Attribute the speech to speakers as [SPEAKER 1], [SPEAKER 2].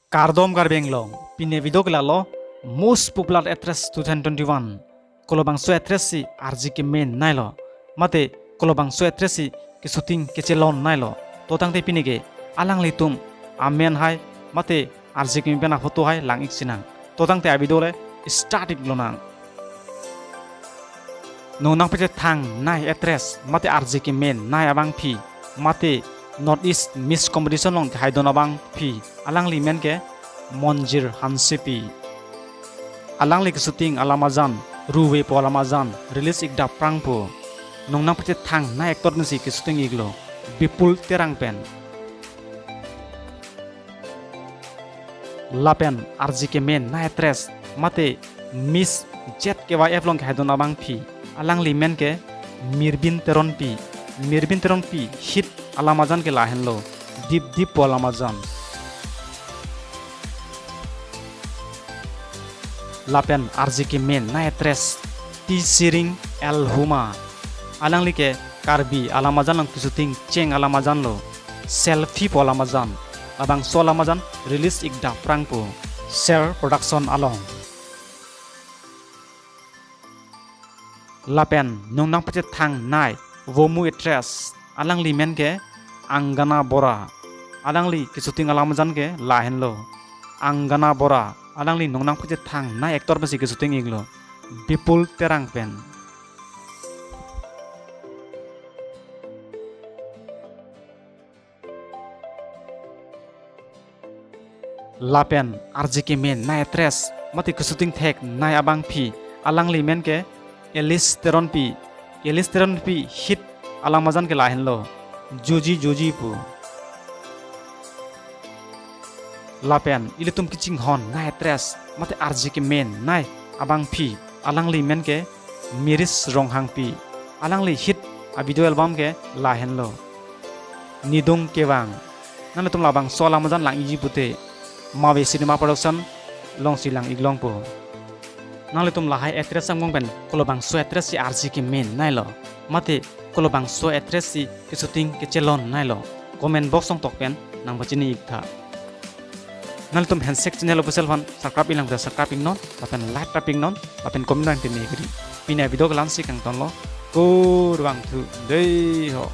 [SPEAKER 1] Kardom Karbenglo, Pine Vidogla most popular actress 2021. Kolobangso actress si Arje ke main nailo. Mate kolobangso actress si ke shooting ke chelon nailo. Totang te pinige alang litum amen hai mate Arje ke pena photo hai langik sinang. Totang te abidole starting lonang. Nonang pete thang nai actress mate Arje ke main nai abang phi mate Northeast Miss Competition long hai donabang phi alang li men ke Monjir Hansepi alang li ke shooting alamazan ruwe po alamazan release ikda prangpo nongnang pete thang na actor nasi ke shooting iglo bipul terang pen lapen Arje ke men na actress mate Miss Jet ke YF long hai donabang phi alang li men ke Mirbin Teron pi hit alamazan ke lahen lo dip po alamazan lapen Arje ke men na actress ti siring el huma alang li ke Karbi alamazan lang shooting cheng alamazan lo selfie po alamazan abang so alamazan release ikda prang po share production along lapen nongnang pete thang nai womu actress alang li men ke Anggana Bora alang li ke shooting alamazan ke lahen lo Anggana Bora alang li nongnang pete thang na actor basi ke shooting iglo bipul terang pen lapen Arje ke men na actress mati ke shooting thek na abang phi alang li men ke Elis Teron pi hit alamazan ke lahen lo joji pu lapen ilitum kiching hon na actress mate Arje ke men nai abang phi alang li men ke miris ronghang pi alang li hit a video album ke lahen lo nidong kewang nang tum labang so alamazan lang iji pute mawe cinema production long silang iglong po nang tum lahai actress samgong ben kolobang so actress si Arje ke men nai lo mate kolobang so actress si ke shooting ke chelon nai lo comment box song tok pen nang bachini ikha nal tum handshake channel official fan subscribe ilang da subscribe non papen like tapping non papen comment nang tin negri pina video lan si kang ton lo kur wang thu dei ho